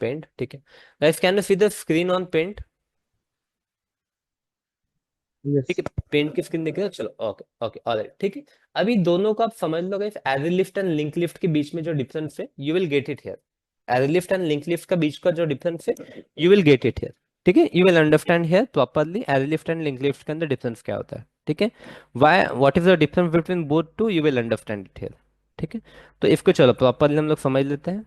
Paint, ठीक है। Guys can you see the screen on paint? ठीक Yes. है, पेंट की स्क्रीन देख रहे हो, चलो ओके ओके ऑलराइट, ठीक है। अभी दोनों को आप समझ लो guys, array list and link list के बीच में जो डिफरेंस है you will get it here. Array list and link list का बीच का जो डिफरेंस है you will get it here, ठीक है। You will understand here properly array list and link list के अंदर डिफरेंस क्या होता है, ठीक है। Why, what is the difference between both two, you will understand it here, ठीक है। तो इसको चलो प्रॉपरली हम लोग समझ लेते हैं।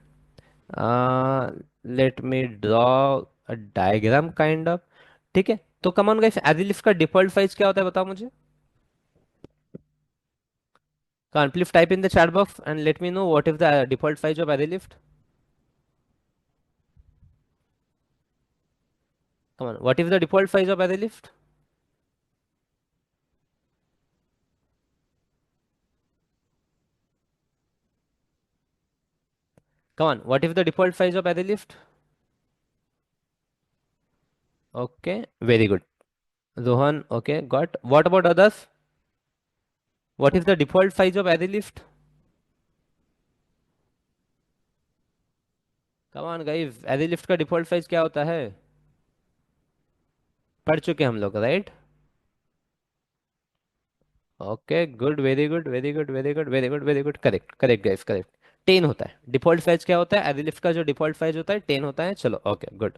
Let me draw a diagram kind of, ठीक है। तो कम ऑन गाइस, एजिलिफ का डिफॉल्ट साइज क्या होता है बताओ मुझे। Can please type in the chat box and let me know what is the default size of Lift. Come on, what is the default size of Lift? Come on, what is the default size of Lift? Okay, very good. Rohan, okay, got. What about others? What is the default size of Lift? Come on guys, Lift का default size क्या होता है? पढ़ चुके हम लोग, right? Okay good, very good very good very good very good very good, correct correct guys, correct. 10 होता है डिफॉल्ट साइज, क्या होता है Lift का जो डिफॉल्ट साइज होता है 10 होता है, चलो ओके गुड।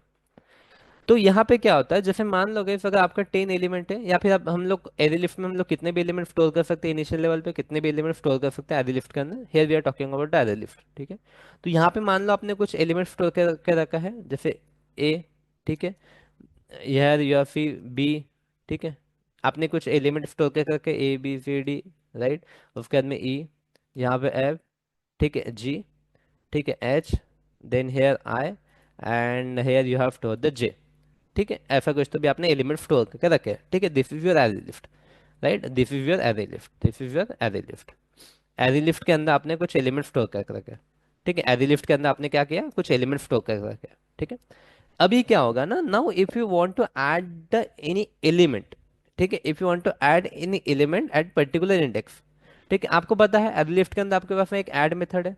तो यहाँ पे क्या होता है, जैसे मान लो guys, अगर आपका 10 एलिमेंट है, या फिर अब हम लोग एरे लिफ्ट में हम लोग कितने भी एलिमेंट स्टोर कर सकते हैं, इनिशियल लेवल पे कितने भी एलिमेंट स्टोर कर सकते हैं एरे लिफ्ट के अंदर, here we are talking about the array list, ठीक है। तो यहाँ पे मान लो आपने कुछ एलिमेंट स्टोर कर रखा है, जैसे ए, ठीक है, यार या फिर बी, ठीक है। आपने कुछ एलिमेंट स्टोर कर करके A B C D, right. उसके बाद में ई, यहाँ पे एफ, ठीक है, जी, ठीक है, H, then here I, and here you have store the J, ठीक है। ऐसा कुछ तो भी आपने एलिमेंट स्टोर करके रखे हैं, ठीक है। This is your array lift, right, this is your array lift, this is your array lift. Array lift के अंदर आपने कुछ एलिमेंट स्टोर करके रखे हैं, ठीक है। एरे लिफ्ट के अंदर आपने क्या किया, कुछ एलिमेंट स्टोर करके रखे हैं, ठीक है। अभी क्या होगा ना, now if you want to add the any element, ठीक है, if you want to add any element at particular index, ठीक है। आपको पता है एरे लिफ्ट के अंदर आपके पास में एक ऐड मेथड है,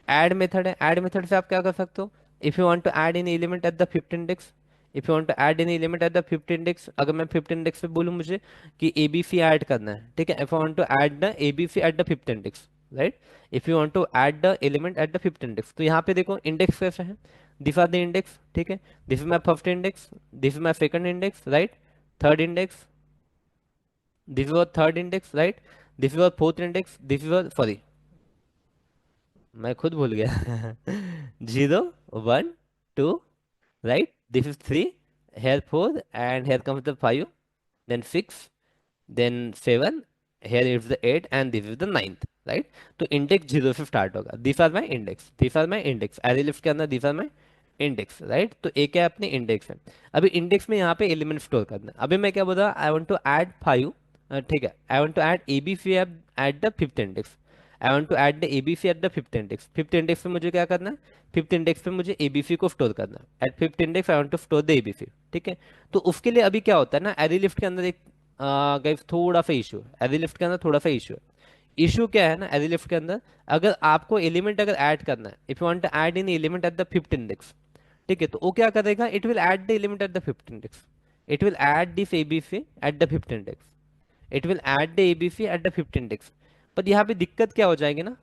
ऐड मेथड है, ऐड मेथड से आप क्या कर सकते हो, if you want to add any element at the fifth index, if you want to add any element at the fifth index, अगर मैं फिफ्थ इंडेक्स पे बोलूँ मुझे कि एबीसी ऐड करना है, ठीक है, if I want to add the ABC at the fifth index, right, if you want to add the element at the fifth index, तो यहाँ पे देखो इंडेक्स कैसे है, दिस आर द इंडेक्स, ठीक है। This is my first index, this is my second index, right, third index, this is third index, right, this is fourth index, this is sorry, मैं खुद भूल गया। 0 1 2, right, this is 3, here 4, and here comes the 5, then 6, then 7, here is the 8, and this is the ninth, right। तो index 0 से start होगा, this are my index, this are my index, array lift के अंदर this are my index, right. तो एक है अपनी index है। अभी इंडेक्स में यहाँ पे एलिमेंट स्टोर करना है, अभी मैं क्या बोल रहा, आई वांट टू ऐड 5, ठीक है, I want to add A B C at the fifth index, I want to add the A B C at the fifth index, fifth index पे मुझे क्या करना है, फिफ्थ इंडेक्स पे मुझे एबीसी को स्टोर करना है, at fifth index I want to store the ABC, ठीक है। तो उसके लिए अभी क्या होता है ना, एरे लिफ्ट के अंदर एक गाइस थोड़ा सा इशू है, एरे लिफ्ट के अंदर थोड़ा सा इशू है। इशू क्या है ना एरे लिफ्ट के अंदर, अगर आपको एलिमेंट अगर ऐड करना है, if you want to add in element at the fifth index, ठीक है, तो वो क्या करेगा, it will add the element at the fifth index, it will add this ABC at the fifth index, it will add the ABC at the fifth index. पर यहाँ पे दिक्कत क्या हो जाएगी ना,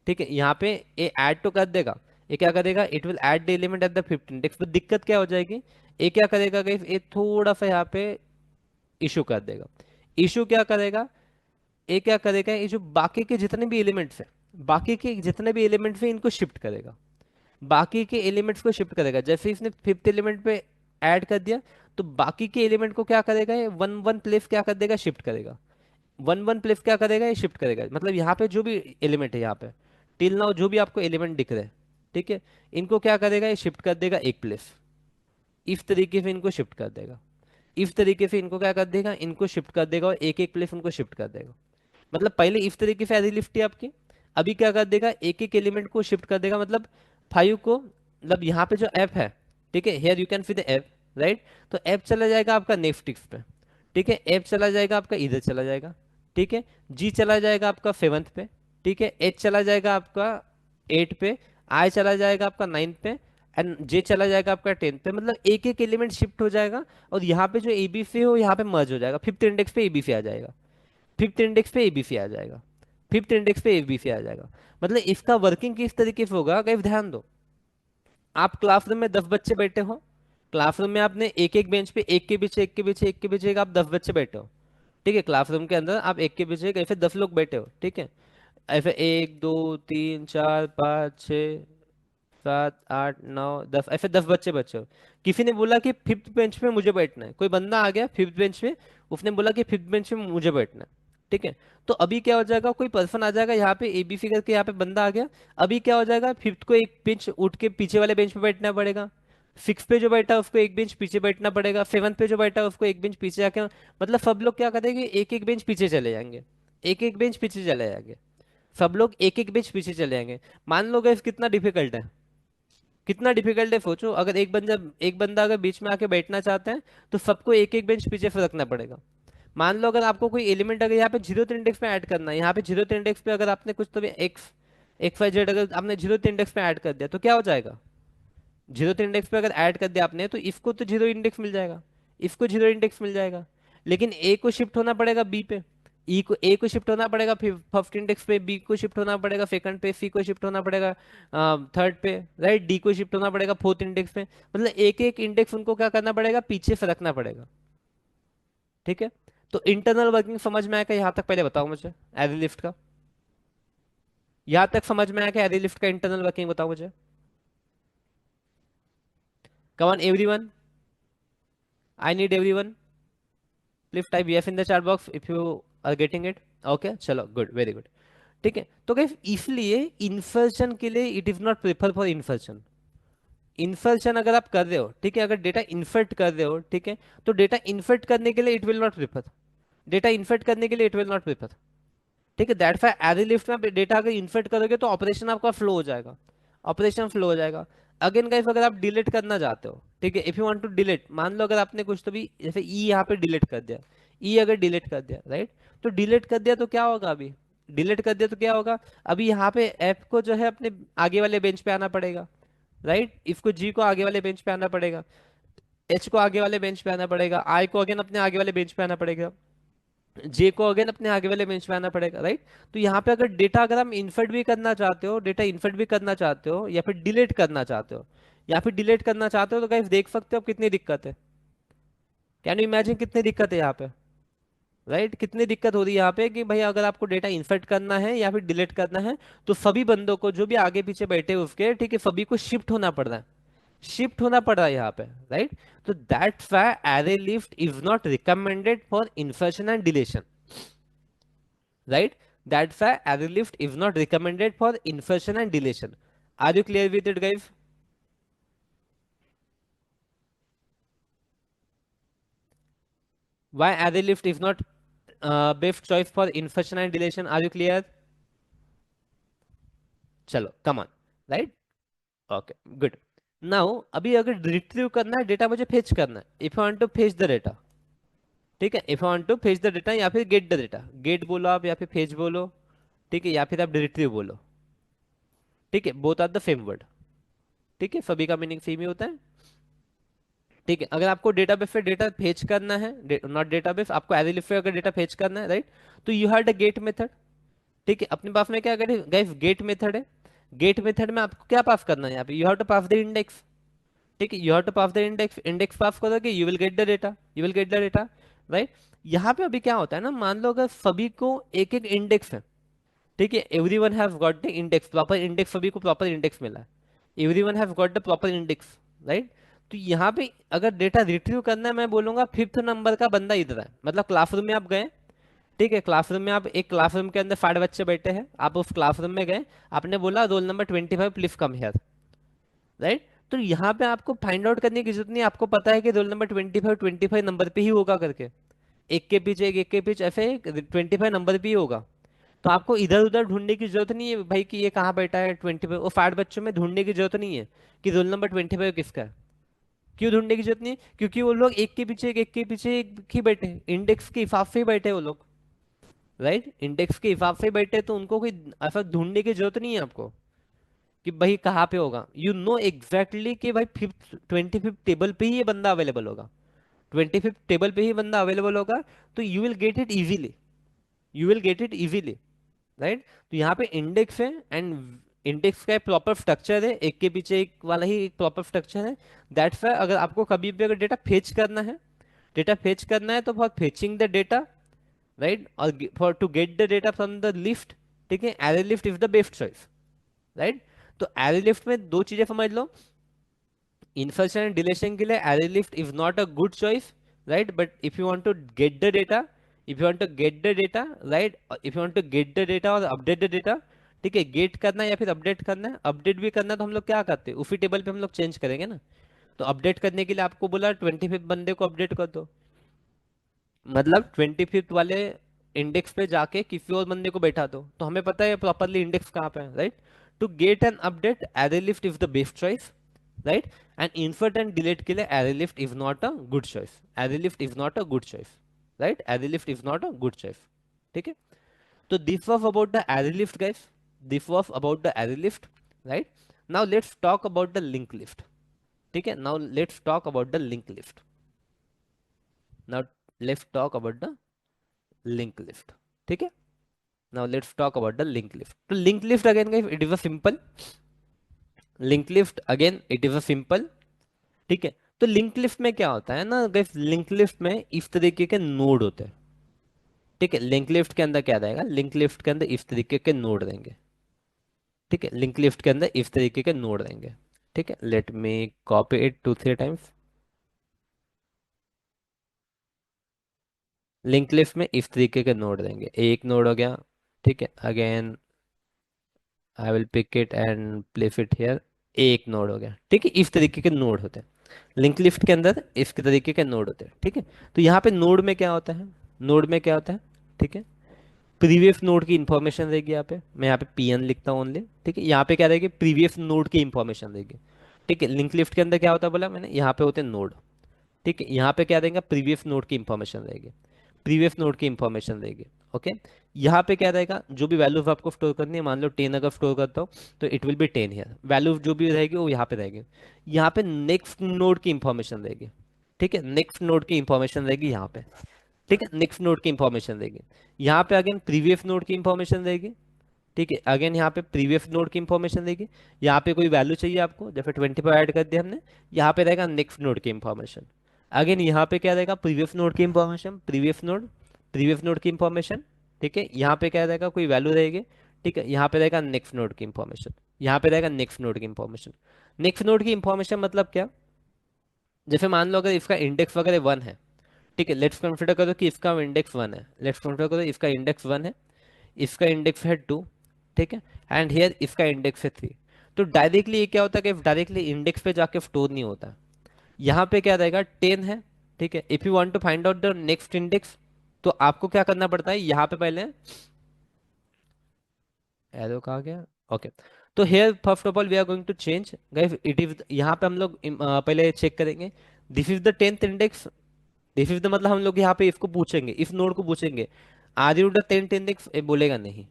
ठीक है, यहाँ पे ये ऐड तो कर देगा, ये क्या करेगा, it will add the element at the fifth index, पर दिक्कत क्या हो जाएगी, ये क्या करेगा गाइस, ये थोड़ा सा यहाँ पे इशू कर देगा। इशू क्या करेगा, ये क्या करेगा, ये जो बाकी के जितने भी एलिमेंट्स हैं, बाकी के जितने भी एलिमेंट्स हैं इनको शिफ्ट करेगा, बाकी के एलिमेंट्स को शिफ्ट करेगा। जैसे इसने फिफ्थ एलिमेंट पे ऐड कर दिया, तो बाकी के एलिमेंट को क्या करेगा, ये वन वन प्लेस क्या कर देगा, शिफ्ट करेगा, वन वन प्लेस क्या करेगा, ये शिफ्ट करेगा। मतलब यहाँ पे जो भी एलिमेंट है, यहाँ पे टिल नाउ जो भी आपको एलिमेंट दिख रहे हैं, ठीक है, इनको क्या करेगा, ये शिफ्ट कर देगा एक प्लेस, इस तरीके से इनको शिफ्ट कर देगा, इस तरीके से इनको क्या कर देगा, इनको शिफ्ट कर देगा, और एक एक प्लेस उनको शिफ्ट कर देगा। मतलब पहले इस तरीके से एज लिफ्ट थी आपकी, अभी क्या कर देगा, एक एक एलिमेंट को शिफ्ट कर देगा, मतलब 5 को, मतलब यहाँ पे जो एफ है, ठीक है, here you can see the F, right. तो एफ चला जाएगा आपका नेक्स्ट टिक्स पे, ठीक है, एफ चला जाएगा आपका इधर चला जाएगा, ठीक है, जी चला जाएगा आपका सेवंथ पे, ठीक है, एच चला जाएगा आपका एट पे, आई चला जाएगा आपका नाइन्थ पे, एंड जे चला जाएगा आपका 10th पे, मतलब एक एक एलिमेंट शिफ्ट हो जाएगा, और यहाँ पे जो एबीसी हो यहाँ पे मर्ज हो जाएगा, फिफ्थ इंडेक्स पे एबीसी आ जाएगा, फिफ्थ इंडेक्स पे एबीसी आ जाएगा, फिफ्थ इंडेक्स पे एबीसी आ जाएगा। मतलब इसका वर्किंग किस तरीके से होगा गाइस, ध्यान दो। आप क्लासरूम में 10 बच्चे बैठे हो, क्लासरूम में आपने एक एक बेंच पे एक के पीछे एक के पीछे एक के पीछे एक आप 10 बच्चे बैठे हो, ठीक है, क्लासरूम के अंदर आप एक के पीछे एक ऐसे 10 लोग बैठे हो, ठीक है। ऐसे 1 2 3 4 5 6 7 8 9 10, ऐसे 10 बच्चे बच्चे हो। किसी ने बोला कि फिफ्थ बेंच पे मुझे बैठना है, कोई बंदा आ गया फिफ्थ बेंच पे, उसने बोला कि फिफ्थ बेंच पे मुझे बैठना है, ठीक है। तो अभी क्या हो जाएगा, कोई पर्सन आ जाएगा यहाँ पे एबीसी करके, यहाँ पे बंदा आ गया। अभी क्या हो जाएगा, फिफ्थ को एक बेंच उठ के पीछे वाले बेंच पे बैठना पड़ेगा, सिक्स पे जो बैठा है उसको एक बेंच पीछे बैठना पड़ेगा, सेवन्थ पे जो बैठा है उसको एक बेंच पीछे जाके, मतलब सब लोग क्या करेंगे, एक एक बेंच पीछे चले जाएंगे, एक एक बेंच पीछे चले जाएंगे, सब लोग एक एक बेंच पीछे चले जाएंगे। मान लो गाइस कितना डिफिकल्ट है, कितना डिफिकल्ट है सोचो, अगर एक बंदा अगर बीच में आके बैठना चाहता है, तो सबको एक एक बेंच पीछे से रखना पड़ेगा। मान लो अगर आपको कोई एलिमेंट अगर यहाँ पे जीरोथ इंडेक्स में ऐड करना है, यहाँ पे जीरोथ इंडेक्स पे अगर आपने कुछ तो भी एक्स एक्स वाई जेड अगर आपने जीरोथ इंडेक्स में ऐड कर दिया तो क्या हो जाएगा, जीरोथ इंडेक्स पे अगर ऐड कर दिया आपने तो इसको तो जीरो इंडेक्स मिल जाएगा, इसको जीरो इंडेक्स मिल जाएगा, लेकिन ए को शिफ्ट होना पड़ेगा बी पे, ए को शिफ्ट होना पड़ेगा फिर फर्स्ट इंडेक्स पे, बी को शिफ्ट होना पड़ेगा सेकंड पे, सी को शिफ्ट होना पड़ेगा थर्ड पे, राइट, डी को शिफ्ट होना पड़ेगा फोर्थ इंडेक्स पे, मतलब एक एक इंडेक्स उनको क्या करना पड़ेगा, पीछे से रखना पड़ेगा, ठीक है। तो इंटरनल वर्किंग समझ में आएगा यहाँ तक, पहले बताओ मुझे एरी लिफ्ट का, यहाँ तक समझ में आया कि एरी लिफ्ट का इंटरनल वर्किंग बताओ मुझे, come on everyone, I need everyone, please type yes in the chat box if you are getting it. Okay चलो गुड, वेरी गुड, ठीक है। तो गाइस इसलिए इन्फर्शन के लिए it is not prefer for insertion. Insertion अगर आप कर रहे हो, ठीक है, अगर डेटा इन्फर्ट कर रहे हो, ठीक है, तो डेटा इन्फर्ट करने के लिए it will not prefer, data insert करने के लिए इट विल नॉट प्रेफर, ठीक है। दैट्स व्हाई एरे लिफ्ट में आप डेटा अगर इन्फर्ट करोगे तो ऑपरेशन आपका फ्लो हो जाएगा, ऑपरेशन फ्लो हो जाएगा। अगेन गाइस अगर आप डिलीट करना चाहते हो, ठीक है, if you want to delete, मान लो अगर आपने कुछ तो भी जैसे ई यहाँ पे डिलीट कर दिया, ई अगर डिलीट कर दिया, राइट, तो डिलीट कर दिया तो क्या होगा, अभी डिलीट कर दिया तो क्या होगा, अभी यहाँ पे एफ को जो है अपने आगे वाले बेंच पे आना पड़ेगा, राइट, इसको जी को आगे वाले बेंच पे आना पड़ेगा, एच को आगे वाले बेंच पे आना पड़ेगा, आई को अगेन अपने आगे वाले बेंच पे आना पड़ेगा, जे को अगेन अपने आगे वाले बेंच पे आना पड़ेगा, राइट। तो यहाँ पे अगर डेटा अगर हम इन्फर्ट भी करना चाहते हो, डेटा इन्फर्ट भी करना चाहते हो, या फिर डिलीट करना चाहते हो, या फिर डिलीट करना चाहते हो, तो गाइस देख सकते हो आप कितनी दिक्कत है, कैन यू इमेजिन कितनी दिक्कत है यहाँ पे, राइट, कितनी दिक्कत हो रही है यहाँ पे कि भाई अगर आपको डेटा इन्फर्ट करना है या फिर डिलीट करना है, तो सभी बंदों को जो भी आगे पीछे बैठे हैं उसके, ठीक है, सभी को शिफ्ट होना पड़ रहा है, शिफ्ट होना पड़ रहा है यहाँ पे, राइट। तो that's why array lift is not recommended for insertion and deletion, right? That's why array lift is not recommended for insertion and deletion. Are you clear with it, guys? Why array lift is not best choice for insertion and deletion? Are you clear? चलो come on, right? Okay, good. Now अभी अगर retrieve करना है data, मुझे fetch करना है, if I want to fetch the data, ठीक है, if I want to fetch the data या फिर get the data, get बोलो आप या फिर fetch बोलो, ठीक है, या फिर आप retrieve बोलो, ठीक है, both are the same word, ठीक है, सभी का मीनिंग सेम ही होता है, ठीक है। अगर आपको डेटाबेस पे डेटा फेच करना है, नॉट डेटाबेस, आपको एरे लिस्ट पे अगर डेटा फेच करना है, राइट, तो you had a get method, ठीक है, अपने पास में क्या करें गाइस, गेट मेथड है। गेट मेथड में आपको क्या पास करना है, यहाँ पे you have to pass the index, ठीक है, you have to pass the index, index pass करोगे you will get the data, you will get the data, right. यहाँ पे अभी क्या होता है ना, मान लो अगर सभी को एक एक इंडेक्स है, ठीक है, every one have got the index, proper index, सभी को प्रॉपर इंडेक्स मिला है, every one have got the proper index, right. तो यहाँ पे अगर डेटा रिट्रीव करना है, मैं बोलूंगा फिफ्थ नंबर का बंदा इधर है, मतलब क्लासरूम में आप गए, ठीक है, क्लासरूम में आप एक क्लासरूम के अंदर 60 बच्चे बैठे हैं, आप उस क्लासरूम में गए, आपने बोला roll number 25 please come here, right. तो यहाँ पे आपको फाइंड आउट करने की जरूरत नहीं है, आपको पता है कि रोल नंबर 25 नंबर पे ही होगा करके, एक के पीछे ऐसे 25 नंबर पे ही होगा। तो आपको इधर उधर ढूंढने की जरूरत नहीं है भाई कि ये कहाँ बैठा है 25, वो 60 बच्चों में ढूंढने की जरूरत नहीं है कि रोल नंबर 25 किसका है। क्यों ढूंढने की जरूरत नहीं है, क्योंकि वो लोग एक के पीछे एक ही बैठे हैं, इंडेक्स के हिसाब से ही बैठे हैं वो लोग, राइट, इंडेक्स के हिसाब से ही बैठे हैं, तो उनको कोई ऐसा ढूंढने की जरूरत नहीं है आपको, कि भाई कहाँ पे होगा, यू नो एग्जैक्टली कि भाई फिफ्थ 25th टेबल पे ही ये बंदा अवेलेबल होगा, 25th टेबल पे ही बंदा अवेलेबल होगा, तो you will get it easily, you will get it easily, right. तो यहाँ पे इंडेक्स है, एंड इंडेक्स का एक प्रॉपर स्ट्रक्चर है, एक के पीछे एक वाला ही एक प्रॉपर स्ट्रक्चर है। दैट्स वाई अगर आपको कभी भी अगर डेटा फेच करना है, डेटा फेच करना है तो for fetching the data, right, और for to get the data from the list, ठीक है, array list is the best choice, right. तो एरे लिस्ट में दो चीजें समझ लो, insertion and deletion के लिए array lift is not a good choice, right, but if you want to get the data, if you want to get the data, right, if you want to get the data और update the data, ठीक है, gate करना है या फिर update करना है, update भी करना है तो हम लोग क्या करते हैं, उसी टेबल पे हम लोग चेंज करेंगे ना। तो अपडेट करने के लिए आपको बोला 25th बंदे को अपडेट कर दो, मतलब 25th वाले इंडेक्स पे जाके किसी और बंदे को बैठा दो, तो हमें पता है प्रॉपरली इंडेक्स कहाँ पे है, right. To get an update array lift is the best choice, right, and insert and delete के लिए array lift is not a good choice, array lift is not a good choice, right, array lift is not a good choice, ठीक है। तो this was about the array lift guys, this was about the array lift, right। now let's talk about the link lift, ठीक है, now let's talk about the link lift, now let's talk about the link lift, ठीक है। now let's talk about the link lift, तो link lift again guys it is a simple, link lift again it is a simple, ठीक है। तो link list में क्या होता है ना गाइस, लिंक लिस्ट में इस तरीके के नोड होते हैं, ठीक है। लिंक लिस्ट के अंदर क्या रहेगा, लिंक लिस्ट के अंदर इस तरीके के नोड रहेंगे, ठीक है, लिंक लिस्ट के अंदर इस तरीके के नोड रहेंगे, ठीक है। Let me copy it 2 3 times, link list में इस तरीके के नोड रहेंगे, एक नोड हो गया, ठीक है, again I will pick it and place it here, एक नोड हो गया, ठीक है, इस तरीके के नोड होते हैं लिंक लिस्ट के अंदर, इस तरीके के नोड होते हैं, ठीक है। तो यहाँ पे नोड में क्या होता है, नोड में क्या होता है, ठीक है, प्रीवियस नोड की इंफॉर्मेशन रहेगी, यहाँ पे मैं यहाँ पे पीएन लिखता हूँ ओनली, ठीक है, यहाँ पे क्या रहेगी, प्रीवियस नोड की इंफॉर्मेशन रहेगी, ठीक है। लिंक लिस्ट के अंदर क्या होता है बोला मैंने, यहाँ पे होते हैं नोड, ठीक है, यहाँ पे क्या रहेगा, प्रीवियस नोड की इंफॉर्मेशन रहेगी, प्रीवियस नोड की इंफॉर्मेशन रहेगी, ओके। यहाँ पे क्या रहेगा, जो भी वैल्यूज आपको स्टोर करनी है, मान लो 10 अगर स्टोर करता हूँ तो it will be 10 here, value जो भी रहेगी वो यहाँ पे रहेगी। यहाँ पे नेक्स्ट नोड की इंफॉर्मेशन रहेगी, ठीक है, नेक्स्ट नोड की इंफॉर्मेशन रहेगी यहाँ पे, ठीक है, नेक्स्ट नोड की इंफॉर्मेशन रहेगी। यहाँ पे अगेन प्रीवियस नोड की इंफॉर्मेशन रहेगी, ठीक है, अगेन यहाँ पे प्रीवियस नोड की इंफॉर्मेशन रहेगी। यहाँ पे कोई वैल्यू चाहिए आपको, जैसे 25 ऐड कर दिया हमने, यहाँ पे रहेगा नेक्स्ट नोड की इंफॉर्मेशन। अगेन यहाँ पे क्या रहेगा, प्रीवियस नोड की इंफॉर्मेशन, प्रीवियस नोड की इंफॉर्मेशन, ठीक है। यहाँ पे क्या रहेगा, कोई वैल्यू रहेगी, ठीक है, यहाँ पे रहेगा नेक्स्ट नोड की इंफॉर्मेशन, यहाँ पे रहेगा नेक्स्ट नोड की इंफॉर्मेशन। नेक्स्ट नोड की इंफॉर्मेशन मतलब क्या, जैसे मान लो अगर इसका इंडेक्स वगैरह 1 है, ठीक है, लेट्स कंसिडर करो कि इसका इंडेक्स 1 है, लेट्स कंसिडर करो इसका इंडेक्स 1 है, इसका इंडेक्स है 2, ठीक है, एंड हियर इसका इंडेक्स है 3। तो डायरेक्टली ये क्या होता है कि डायरेक्टली इंडेक्स पे जाके स्टोर नहीं होता, यहाँ पे क्या रहेगा 10 है, ठीक है। If you want to find out the next index, तो आपको क्या करना पड़ता है, यहाँ पे पहले एरो कहा गया, ओके। तो here first of all we are going to change guys, it is यहाँ पे हम लोग पहले चेक करेंगे, this is the 10th index, this is the मतलब हम लोग यहाँ पे इसको पूछेंगे, इस नोड को पूछेंगे are you the 10th index, ये बोलेगा नहीं।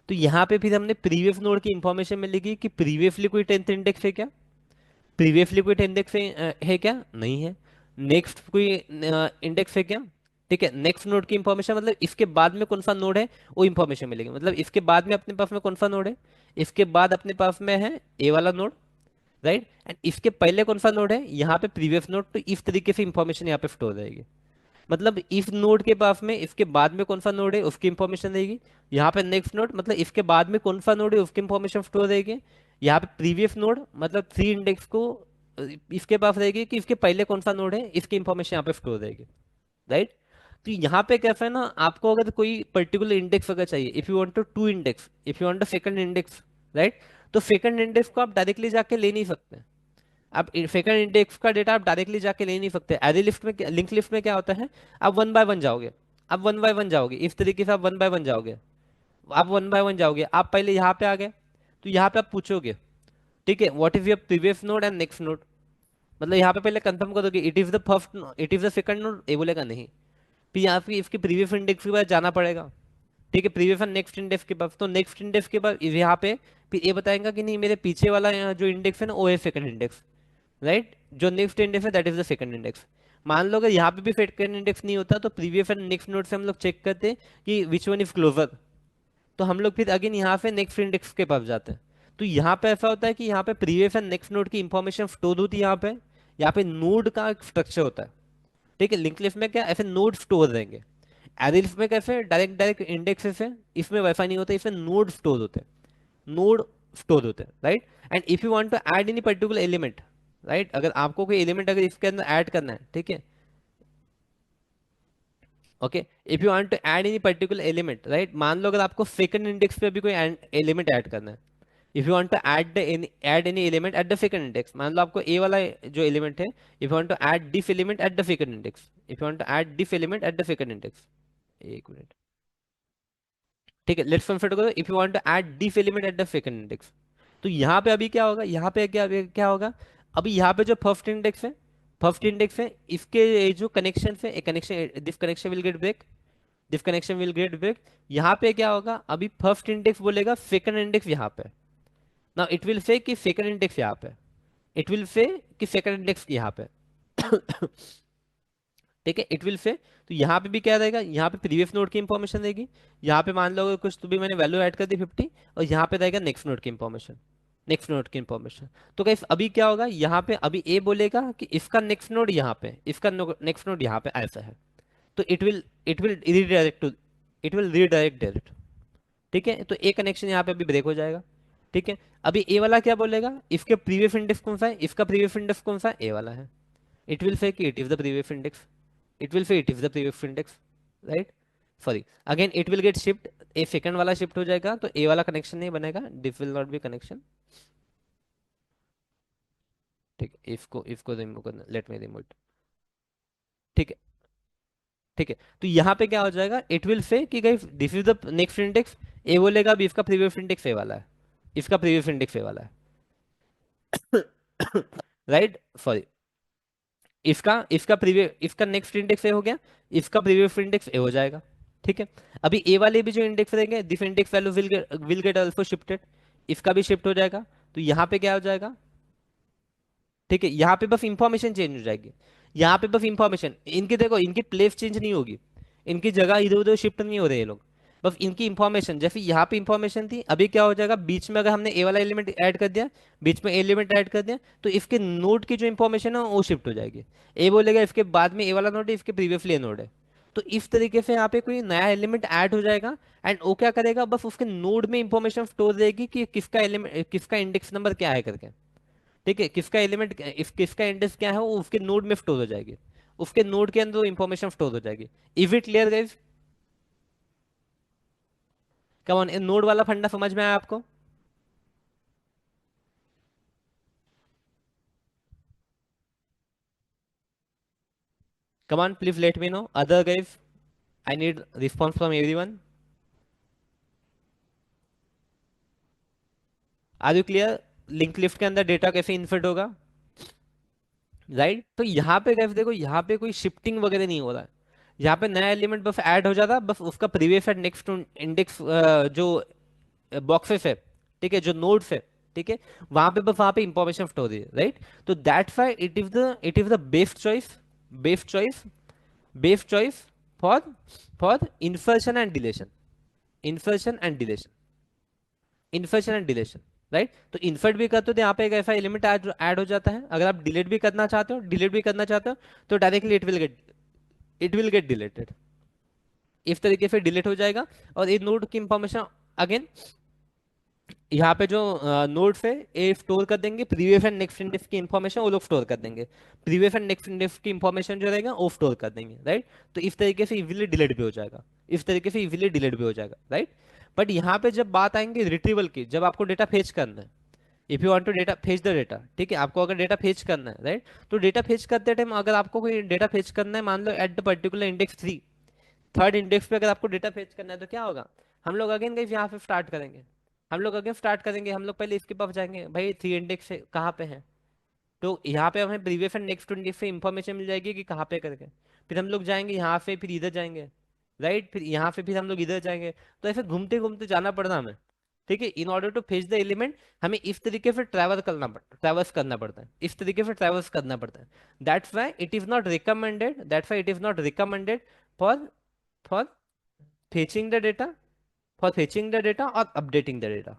तो यहाँ पे फिर हमने प्रीवियस नोड की इंफॉर्मेशन मिलेगी कि प्रीवियसली कोई 10th इंडेक्स है क्या, प्रीवियसली कोई इंडेक्स है क्या, नहीं है। नेक्स्ट कोई इंडेक्स है क्या, ठीक है, नेक्स्ट नोड की इंफॉर्मेशन मतलब इसके बाद में कौन सा नोड है वो इंफॉर्मेशन मिलेगी, मतलब इसके बाद में अपने पास में कौन सा नोड है, इसके बाद अपने पास में है ए वाला नोड, राइट, एंड इसके पहले कौन सा नोड है, यहाँ पे प्रीवियस नोड, तो इस तरीके से इंफॉर्मेशन यहाँ पे स्टोर रहेगी। मतलब इस नोड के पास में इसके बाद में कौन सा नोड है उसकी इंफॉर्मेशन रहेगी, यहाँ पे नेक्स्ट नोड मतलब इसके बाद में कौन सा नोड है उसकी इंफॉर्मेशन स्टोर रहेगी, यहाँ पे प्रीवियस नोड मतलब 3 इंडेक्स को इसके पास रहेगी कि इसके पहले कौन सा नोड है इसकी इंफॉर्मेशन यहाँ पे स्टोर रहेगी, राइट। तो यहाँ पे कैसा है ना, आपको अगर कोई पर्टिकुलर इंडेक्स अगर चाहिए, if you want to to index, if you want the second index, right, तो सेकंड इंडेक्स को आप डायरेक्टली जाके ले नहीं सकते, आप सेकंड इंडेक्स का डेटा आप डायरेक्टली जाके ले नहीं सकते। एरे लिस्ट में लिंक लिस्ट में क्या होता है, आप वन बाय वन जाओगे, आप वन बाय वन जाओगे, इस तरीके से आप वन बाय वन जाओगे, आप वन बाय वन जाओगे, आप पहले यहाँ पे आ गए, तो यहाँ पे आप पूछोगे, ठीक है, what is your previous node and next node, मतलब यहाँ पे पहले कंफर्म करोगे it is the first, it is the second node, ये बोलेगा नहीं, फिर यहाँ पे इसके प्रीवियस इंडेक्स के बाद जाना पड़ेगा, ठीक है, प्रीवियस और नेक्स्ट इंडेक्स के पास, तो नेक्स्ट इंडेक्स के पास यहाँ पे फिर ये बताएगा कि नहीं मेरे पीछे वाला जो इंडेक्स है ना वो है सेकंड इंडेक्स, राइट। जो नेक्स्ट इंडेक्स है that is the second index. मान लो अगर यहाँ पे भी सेकंड इंडेक्स नहीं होता तो प्रीवियस एंड नेक्स्ट नोड से हम लोग चेक करते कि विच वन इज क्लोजर, तो हम लोग फिर अगेन यहाँ पे नेक्स्ट इंडेक्स के पास जाते हैं। तो यहाँ पे ऐसा होता है कि यहाँ पे प्रीवियस एंड नेक्स्ट नोड की इंफॉर्मेशन स्टोर होती है यहाँ पे नोड का एक स्ट्रक्चर होता है। ठीक है, लिंक लिस्ट में क्या ऐसे नोड स्टोर रहेंगे। एरे लिस्ट में कैसे डायरेक्ट डायरेक्ट इंडेक्स से, इसमें वैसा नहीं होता, इसमें नोड स्टोर होते हैं, नोड स्टोर होते हैं, right. And if you want to add any particular element, right, अगर आपको कोई एलिमेंट अगर इसके अंदर ऐड करना है, ठीक है, okay, if you want to add any particular element, right, मान लो अगर आपको सेकंड इंडेक्स पे भी कोई एलिमेंट ऐड करना है, if you want to add any element at the second index, मान लो आपको ए वाला जो एलिमेंट है, if you want to add this element at the second index, if you want to add this element at the second index, एक minute, ठीक है, let's consider करो if you want to add this element at the second index. तो यहाँ पे अभी क्या होगा, यहाँ पे क्या क्या होगा, अभी यहाँ पे जो फर्स्ट इंडेक्स है, फर्स्ट इंडेक्स है, इसके ये जो कनेक्शन है, एक connection, this connection will get break, this connection will get break. यहाँ पे क्या होगा, अभी फर्स्ट इंडेक्स बोलेगा सेकंड इंडेक्स यहाँ पे, नाउ इट विल से कि सेकंड इंडेक्स यहाँ पे, इट विल से कि सेकंड इंडेक्स यहाँ पे ठीक है, इट विल से। तो यहाँ पे भी क्या रहेगा, यहाँ पे प्रीवियस नोड की इंफॉर्मेशन रहेगी, यहाँ पे मान लो अगर कुछ तो भी मैंने वैल्यू ऐड कर दी 50, और यहाँ पे रहेगा नेक्स्ट नोड की इंफॉर्मेशन, नेक्स्ट नोड की इंफॉर्मेशन। तो गाइस अभी क्या होगा, यहाँ पे अभी ए बोलेगा कि इसका नेक्स्ट नोड यहाँ पे, इसका नेक्स्ट नोड यहाँ पे ऐसा है, तो it will redirect to, it will redirect direct. ठीक है, तो ए कनेक्शन यहाँ पे अभी ब्रेक हो जाएगा। ठीक है, अभी ए वाला क्या बोलेगा, इसके प्रीवियस इंडेक्स कौन सा है, इसका प्रीवियस इंडेक्स कौन सा है, ए वाला है, it will say कि it is the previous index, it will say it is the previous index, right, sorry, again it will get shift, a second वाला शिफ्ट हो जाएगा तो a वाला कनेक्शन नहीं बनेगा, this will not be connection। ठीक है, इसको रिमूव करना, लेट मी रिमूव इट। ठीक है, ठीक है, तो यहाँ पे क्या हो जाएगा, इट विल से कि guys this is the next index, ए बोलेगा अभी इसका प्रीवियस इंडेक्स ए वाला है, इसका प्रीवियस इंडेक्स ए वाला है राइट, सॉरी, इसका इसका प्रीवियस, इसका नेक्स्ट इंडेक्स ए हो गया, इसका प्रीवियस इंडेक्स ए हो जाएगा। ठीक है, अभी ए वाले भी जो इंडेक्स रहेंगे this index value will get also shifted, इसका भी शिफ्ट हो जाएगा। तो यहाँ पे क्या हो जाएगा, ठीक है, यहाँ पे बस इंफॉर्मेशन चेंज हो जाएगी, यहाँ पे बस इंफॉर्मेशन, इनकी देखो इनकी प्लेस चेंज नहीं होगी, इनकी जगह इधर उधर शिफ्ट नहीं हो रहे ये लोग, बस इनकी इंफॉर्मेशन, जैसे यहाँ पे इंफॉर्मेशन थी, अभी क्या हो जाएगा, बीच में अगर हमने ए वाला एलिमेंट ऐड कर दिया, बीच में एलिमेंट ऐड कर दिया, तो इसके नोड की जो इंफॉर्मेशन है वो शिफ्ट हो जाएगी। ए बोलेगा इसके बाद में ए वाला नोड है, इसके प्रीवियसली ए नोड है, तो इस तरीके से यहाँ पे कोई नया एलिमेंट ऐड हो जाएगा, एंड वो क्या करेगा, बस उसके नोड में इंफॉर्मेशन स्टोर रहेगी कि किसका एलिमेंट, किसका इंडेक्स नंबर क्या है करके। ठीक है, किसका एलिमेंट, इफ किसका इंडेक्स क्या है वो उसके नोड में स्टोर हो जाएगी, उसके नोड के अंदर वो इंफॉर्मेशन स्टोर हो जाएगी। Is it clear guys, come on, node वाला फंडा समझ में आया आपको? Come on please let me know other guys, I need response from everyone. Are you clear, link list के अंदर डेटा कैसे इन्सर्ट होगा, राइट। तो यहाँ पे गाइस देखो, यहाँ पे कोई शिफ्टिंग वगैरह नहीं हो रहा है, यहाँ पे नया एलिमेंट बस ऐड हो जाता, बस उसका प्रीवियस एंड नेक्स्ट इंडेक्स जो बॉक्सेस है, ठीक है, जो नोड्स है, ठीक है, वहां पे बस वहां पे इंफॉर्मेशन स्टोर है, राइट। तो that's why it is the best choice, best choice, best choice for for insertion and deletion, insertion and deletion, insertion and deletion, right. तो इंसर्ट भी करते हो तो यहाँ पे एक ऐसा एलिमेंट ऐड हो जाता है, अगर आप डिलीट भी करना चाहते हो, डिलीट भी करना चाहते हो, तो directly it will get deleted, इस तरीके से डिलीट हो जाएगा। और ये नोड की इंफॉर्मेशन अगेन यहाँ पे जो नोड्स है ये स्टोर कर देंगे, प्रीवियस एंड नेक्स्ट इंडेक्स की इंफॉर्मेशन वो लोग स्टोर कर देंगे, प्रीवियस एंड नेक्स्ट इंडेक्स की इंफॉर्मेशन जो रहेगा वो स्टोर कर देंगे, राइट। तो इस तरीके से इजीली डिलीट भी हो जाएगा, इस तरीके से इजीली डिलीट भी हो जाएगा, राइट। बट यहाँ पे जब बात आएंगे रिट्रीवल की, जब आपको डेटा फेच करना है, if you want to data fetch the data, ठीक है, आपको अगर डेटा फेच करना है, राइट, तो डेटा फेच करते टाइम अगर आपको कोई डेटा फेच करना है, मान लो at the particular index 3, third index पे अगर आपको डेटा फेच करना है तो क्या होगा, हम लोग अगेन गाइस यहाँ पे स्टार्ट करेंगे, हम लोग अगेन स्टार्ट करेंगे, हम लोग पहले इसके पास जाएंगे, भाई 3 इंडेक्स कहाँ पे है, तो यहाँ पे हमें प्रीवियस एंड नेक्स्ट इंडेक्स से इंफॉर्मेशन मिल जाएगी कि कहाँ पे करके, फिर हम लोग जाएंगे यहाँ से, फिर इधर जाएंगे, राइट, फिर यहाँ पे फिर हम लोग इधर जाएंगे, तो ऐसे घूमते घूमते जाना पड़ता हमें। ठीक है, in order to fetch the element हमें इस तरीके से ट्रैवर्स करना पड़ता है, इस तरीके से ट्रैवर्स करना पड़ता है। That's why it is not recommended for for fetching the data, और updating the data.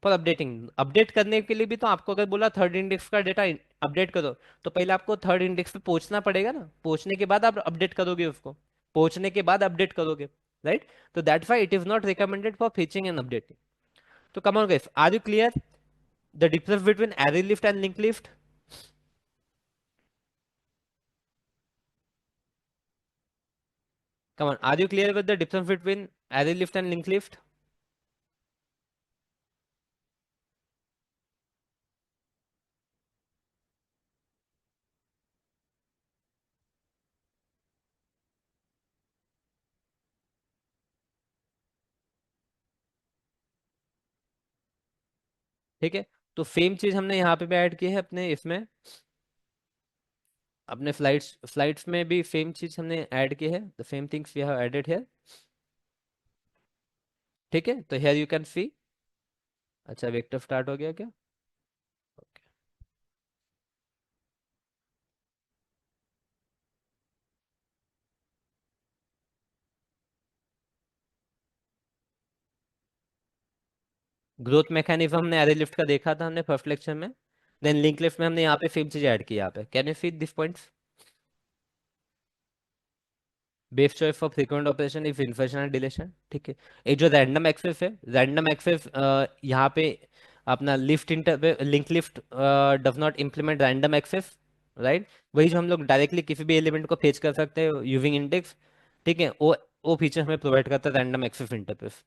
For updating, update करने के लिए भी तो आपको अगर बोला थर्ड इंडेक्स का डेटा अपडेट करो, तो पहले आपको थर्ड इंडेक्स पे पहुंचना पड़ेगा ना, पहुंचने के बाद आप अपडेट करोगे उसको, पहुंचने के बाद अपडेट करोगे, राइट। तो that's why it is not recommended for fetching and updating. तो come on guys, are you clear the difference between array list and link list? Come on, are you clear with the difference between array list and link list? ठीक है, तो same चीज हमने यहाँ पे भी add की है अपने इसमें, अपने स्लाइड्स में भी सेम चीज हमने ऐड की है, the same things we have added here. ठीक है, तो हियर यू कैन सी। अच्छा, वेक्टर स्टार्ट हो गया क्या? ग्रोथ मैकेनिज्म हमने एरे लिफ्ट का देखा था हमने फर्स्ट लेक्चर में। देन लिंक लिफ्ट में हमने यहाँ पे सेम चीज ऐड की, यहाँ पे can you see this points? Base choice for frequent operation if insertion and deletion. ठीक है, ये जो रैंडम एक्सेस है, रैंडम एक्सेस यहाँ पे अपना list inter link list does not implement random access, right. वही जो हम लोग डायरेक्टली किसी भी एलिमेंट को फेच कर सकते हैं यूजिंग इंडेक्स। ठीक है, वो फीचर हमें प्रोवाइड करता है रैंडम एक्सेस इंटरफेस।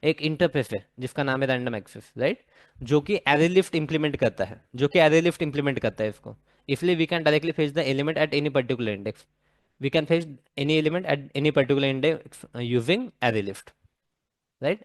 एक इंटरफेस है जिसका नाम है रैंडम एक्सेस, राइट, जो कि एरे लिफ्ट इंप्लीमेंट करता है, इसको। इसलिए we can directly fetch the element at any particular index, we can fetch any element at any particular index using array lift, right?